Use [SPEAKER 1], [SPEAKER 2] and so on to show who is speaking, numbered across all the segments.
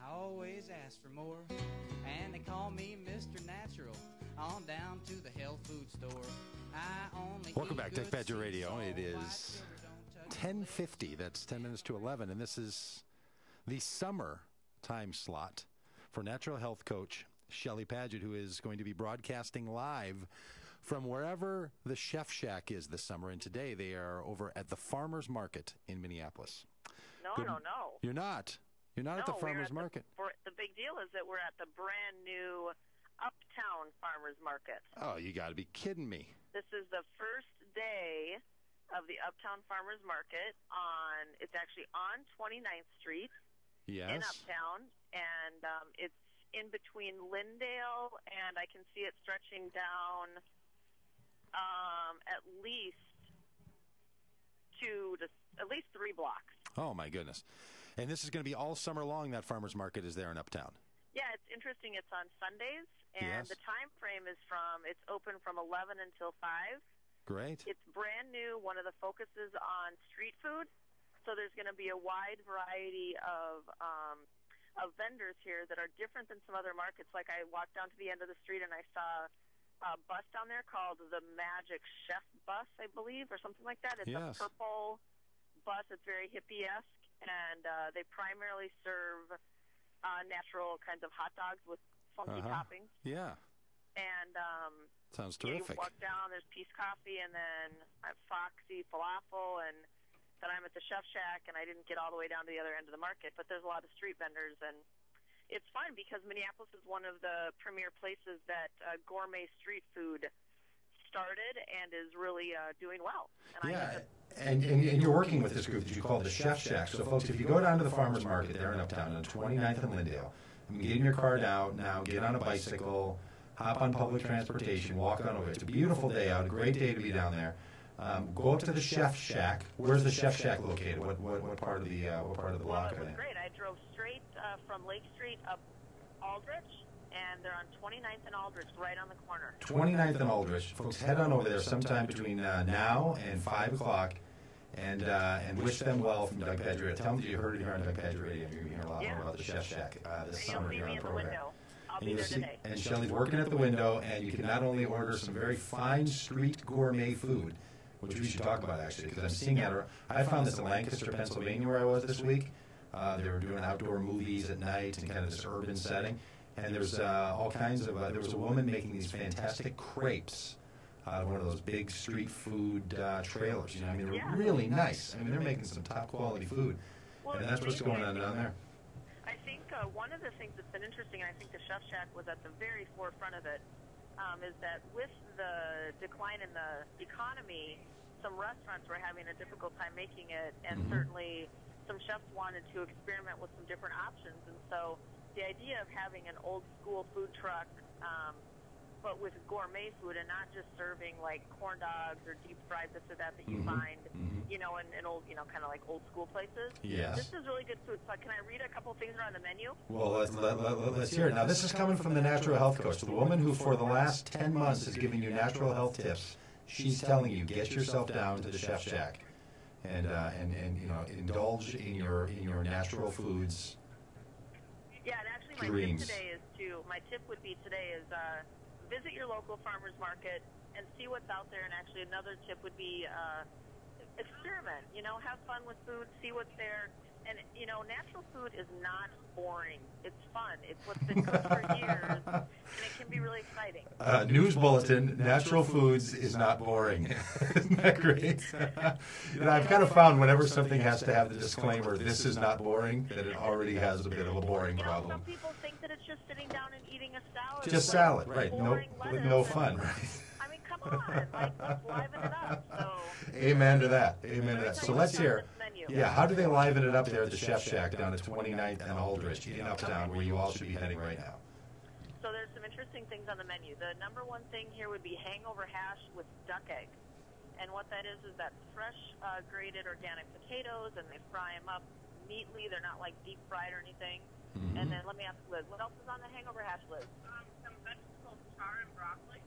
[SPEAKER 1] I always ask for more, and they call me Mr. Natural. On down to the health food store.
[SPEAKER 2] Welcome back to Pagitt Radio. It is 10:50. That's 10 minutes to 11, and this is the summer time slot for natural health coach Shelley Pagitt, who is going to be broadcasting live from wherever the Chef Shack is this summer. And today they are over at the Farmers Market in Minneapolis.
[SPEAKER 3] No.
[SPEAKER 2] You're not. You're not at the Farmers Market.
[SPEAKER 3] The big deal is that we're at the brand new Uptown Farmers Market.
[SPEAKER 2] Oh, you got to be kidding me.
[SPEAKER 3] This is the first day of the Uptown Farmers Market it's actually on 29th Street in Uptown, and it's in between Lyndale, and I can see it stretching down at least 3 blocks.
[SPEAKER 2] Oh, my goodness. And this is going to be all summer long, that farmers market is there in Uptown.
[SPEAKER 3] Yeah, it's interesting. It's on Sundays, and the time frame is it's open from 11 until 5.
[SPEAKER 2] Great.
[SPEAKER 3] It's brand new. One of the focuses on street food. So there's going to be a wide variety of vendors here that are different than some other markets. Like I walked down to the end of the street and I saw a bus down there called the Magic Chef Bus, I believe, or something like that. It's a purple bus. It's very hippie-esque, and they primarily serve natural kinds of hot dogs with funky toppings.
[SPEAKER 2] Yeah.
[SPEAKER 3] And
[SPEAKER 2] sounds terrific.
[SPEAKER 3] You walk down, there's Peace Coffee, and then Foxy Falafel, and then I'm at the Chef Shack, and I didn't get all the way down to the other end of the market, but there's a lot of street vendors, and it's fun because Minneapolis is one of the premier places that gourmet street food started and is really doing well.
[SPEAKER 4] And you're working with this group that you call the Chef Shack. So, folks, if you go down to the farmers market there in Uptown on 29th and Lyndale, get in your car now, get on a bicycle, hop on public transportation, walk on over. It's a beautiful day out, a great day to be down there. Go up to the Chef Shack. Where's the Chef Shack located? What part of the block are they?
[SPEAKER 3] Great. I drove straight from Lake Street up Aldrich, and they're on 29th and Aldrich, right on the corner.
[SPEAKER 4] 29th and Aldrich. Folks, head on over there sometime between now and 5 o'clock, and wish them well from Doug Pagitt Radio. Tell them that you heard it here on Doug Pagitt Radio. You're going to hear a lot more about the Chef Shack this summer here on the program.
[SPEAKER 3] I'll be there today.
[SPEAKER 4] And Shelley's working at the window, and you can not only order some very fine street gourmet food, which we should talk about, actually, because I'm seeing that. I found this in Lancaster, Pennsylvania, where I was this week. They were doing outdoor movies at night and kind of this urban setting. And there's all kinds of, there was a woman making these fantastic crepes out of one of those big street food trailers. You know, I mean, they were really nice. I mean, they're making some top quality food. And that's what's going on down there.
[SPEAKER 3] I think one of the things that's been interesting, and I think the Chef Shack was at the very forefront of it, is that with the decline in the economy, some restaurants were having a difficult time making it, and certainly some chefs wanted to experiment with some different options. And so the idea of having an old school food truck, but with gourmet food and not just serving like corn dogs or deep fried this or that you find, you know, in old, you know, kind of like old school places.
[SPEAKER 4] Yes.
[SPEAKER 3] This is really good food. So can I read a couple things around the menu?
[SPEAKER 4] Well, let's hear it. Now, this is coming from the natural health coach, the woman who for the last 10 months has given you natural health tips. She's telling you, get yourself down to the Chef Shack and you know, indulge in your natural foods.
[SPEAKER 3] Yeah, and actually my tip would be today is visit your local farmers market and see what's out there. And actually another tip would be experiment, you know, have fun with food, see what's there. And, you know, natural food is not boring. It's fun. It's what's been cooked for years, and it can be really exciting.
[SPEAKER 4] News bulletin, natural foods is not boring. Isn't that great? You know, I've kind of found whenever something has to have the disclaimer, this is not boring, that it already has a bit of a boring problem.
[SPEAKER 3] Some people think that it's just sitting down and eating a salad.
[SPEAKER 4] Just salad, right. With no fun, right?
[SPEAKER 3] I mean, come on. Like, let's liven it up. So,
[SPEAKER 4] Amen to that. Amen to that. So let's hear. Yeah, how do they liven it up there at the Chef Shack down at 29th and Aldrich in Uptown, where you all should be heading right now?
[SPEAKER 3] So there's some interesting things on the menu. The number one thing here would be hangover hash with duck egg. And what that is that's fresh grated organic potatoes, and they fry them up neatly. They're not like deep fried or anything. And then let me ask Liz, what else is on the hangover hash, Liz?
[SPEAKER 5] Some vegetable char and broccoli.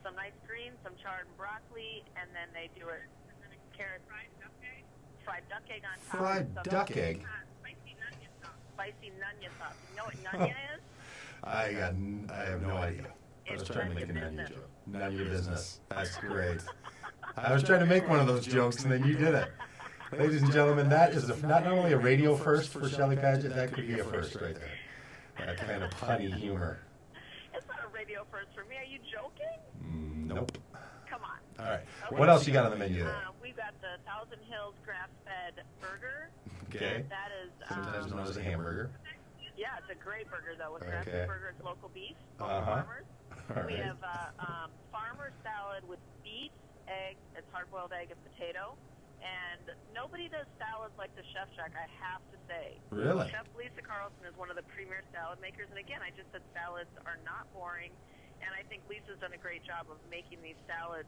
[SPEAKER 3] Some nice greens, some chard and broccoli, and then they do it carrot.
[SPEAKER 5] Fried duck egg.
[SPEAKER 3] Fried duck egg on top.
[SPEAKER 4] Fried duck egg?
[SPEAKER 5] Spicy onion sauce.
[SPEAKER 3] spicy nunya sauce. You know what nunya is?
[SPEAKER 4] I have no idea. I was trying to make a Nunya joke. None of your business. That's great. I was trying to make one of those jokes, and then you did it. Ladies and gentlemen, that is not only a radio first for Shelley Pagitt, that could be a first right there. That kind of punny humor.
[SPEAKER 3] It's not a radio first for me. Are you joking?
[SPEAKER 4] Nope.
[SPEAKER 3] Come on.
[SPEAKER 4] All right.
[SPEAKER 3] Okay.
[SPEAKER 4] What else you got on the menu there?
[SPEAKER 3] We've got the Thousand Hills grass-fed burger.
[SPEAKER 4] Okay.
[SPEAKER 3] That is
[SPEAKER 4] Sometimes known as a hamburger.
[SPEAKER 3] Yeah, it's a great burger though. With
[SPEAKER 4] Okay.
[SPEAKER 3] grass-fed burger, it's local beef, local farmers.
[SPEAKER 4] All
[SPEAKER 3] We
[SPEAKER 4] right.
[SPEAKER 3] have farmer salad with beets, egg, it's hard-boiled egg and potato. And nobody does salads like the Chef Shack, I have to say.
[SPEAKER 4] Really?
[SPEAKER 3] Chef Lisa Carlson is one of the premier salad makers. And again, I just said salads are not boring. And I think Lisa's done a great job of making these salads,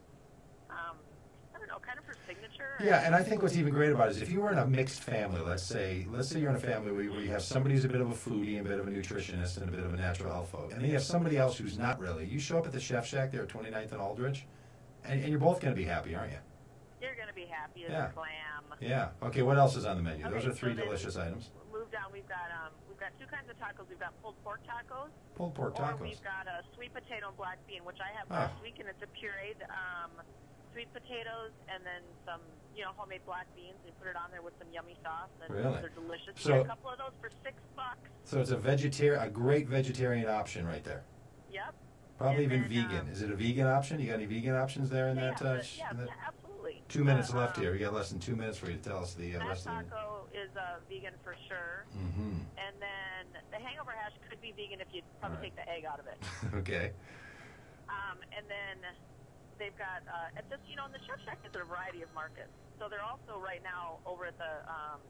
[SPEAKER 3] I don't know, kind of her signature.
[SPEAKER 4] Yeah, and I think what's even great about it is if you were in a mixed family, let's say you're in a family where you have somebody who's a bit of a foodie and a bit of a nutritionist and a bit of a natural health folk, and then you have somebody else who's not really. You show up at the Chef Shack there at 29th and Aldrich, and you're both going to be happy, aren't you?
[SPEAKER 3] You're going to be happy as
[SPEAKER 4] Yeah.
[SPEAKER 3] a clam.
[SPEAKER 4] Yeah. Okay, what else is on the menu?
[SPEAKER 3] Okay,
[SPEAKER 4] Those are three
[SPEAKER 3] so then
[SPEAKER 4] delicious items.
[SPEAKER 3] Move down. We've got two kinds of tacos. We've got pulled pork tacos.
[SPEAKER 4] Pulled pork
[SPEAKER 3] Or
[SPEAKER 4] tacos.
[SPEAKER 3] we've got a sweet potato and black bean, which I had
[SPEAKER 4] Ah.
[SPEAKER 3] last week, and it's a pureed sweet potatoes and then some, homemade black beans. They put it on there with some yummy sauce, and
[SPEAKER 4] Really?
[SPEAKER 3] they're delicious.
[SPEAKER 4] So-
[SPEAKER 3] We got a couple of those for $6.
[SPEAKER 4] So it's a great vegetarian option right there.
[SPEAKER 3] Yep.
[SPEAKER 4] Probably
[SPEAKER 3] And
[SPEAKER 4] even
[SPEAKER 3] then,
[SPEAKER 4] vegan. Is it a vegan option? You got any vegan options there in that?
[SPEAKER 3] Yeah,
[SPEAKER 4] in that?
[SPEAKER 3] absolutely.
[SPEAKER 4] 2 minutes left here. We got less than 2 minutes for you to tell us the
[SPEAKER 3] That
[SPEAKER 4] rest of the.
[SPEAKER 3] taco is vegan for sure.
[SPEAKER 4] Mm-hmm.
[SPEAKER 3] And then the hangover hash could be vegan if you probably
[SPEAKER 4] All right.
[SPEAKER 3] take the egg out of it.
[SPEAKER 4] Okay.
[SPEAKER 3] And then they've got, in the Chef Shack, there's a variety of markets. So they're also right now over at the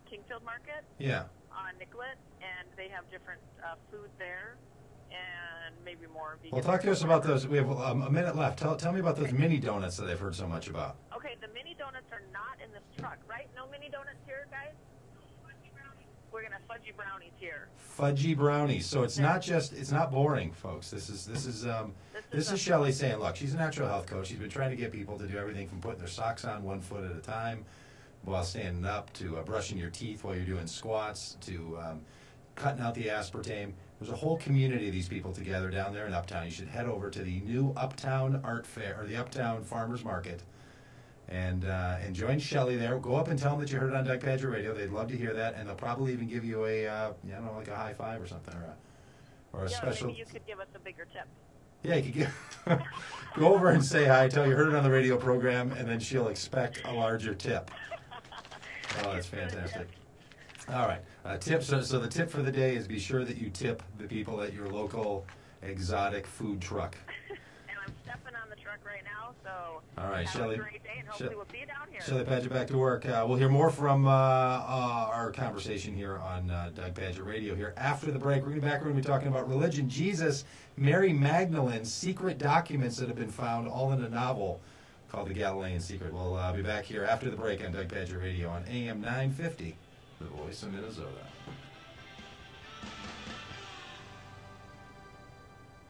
[SPEAKER 3] Kingfield Market
[SPEAKER 4] Yeah.
[SPEAKER 3] on Nicollet, and they have different food there and maybe more vegan.
[SPEAKER 4] Well, talk to us about those. We have a minute left. Tell me about those mini donuts that I've heard so much about.
[SPEAKER 3] Okay, the mini donuts are not in this truck, right? No mini donuts here, guys? We're going to fudgy brownies here.
[SPEAKER 4] Fudgy brownies. So it's not boring, folks. This is Shelley saying, look, she's a natural health coach. She's been trying to get people to do everything from putting their socks on 1 foot at a time while standing up to brushing your teeth while you're doing squats to cutting out the aspartame. There's a whole community of these people together down there in Uptown. You should head over to the new Uptown Art Fair, or the Uptown Farmers Market, and join Shelley there. Go up and tell them that you heard it on Doug Pagitt Radio. They'd love to hear that, and they'll probably even give you a, like a high five or something, or a special.
[SPEAKER 3] Maybe you could give us a bigger tip.
[SPEAKER 4] Yeah, you could go over and say hi, tell you heard it on the radio program, and then she'll expect a larger tip. Oh, that's fantastic. All right, tip. So the tip for the day is be sure that you tip the people at your local exotic food truck.
[SPEAKER 3] And I'm stepping on the truck right now, so
[SPEAKER 4] All right,
[SPEAKER 3] have
[SPEAKER 4] Shelley.
[SPEAKER 3] a great day, and hopefully we'll see you down here.
[SPEAKER 4] Shelley Pagitt, back to work. We'll hear more from our conversation here on Doug Pagitt Radio here after the break. We're going to be talking about religion, Jesus, Mary Magdalene, secret documents that have been found all in a novel called The Galilean Secret. We'll be back here after the break on Doug Pagitt Radio on AM 950, the voice of Minnesota.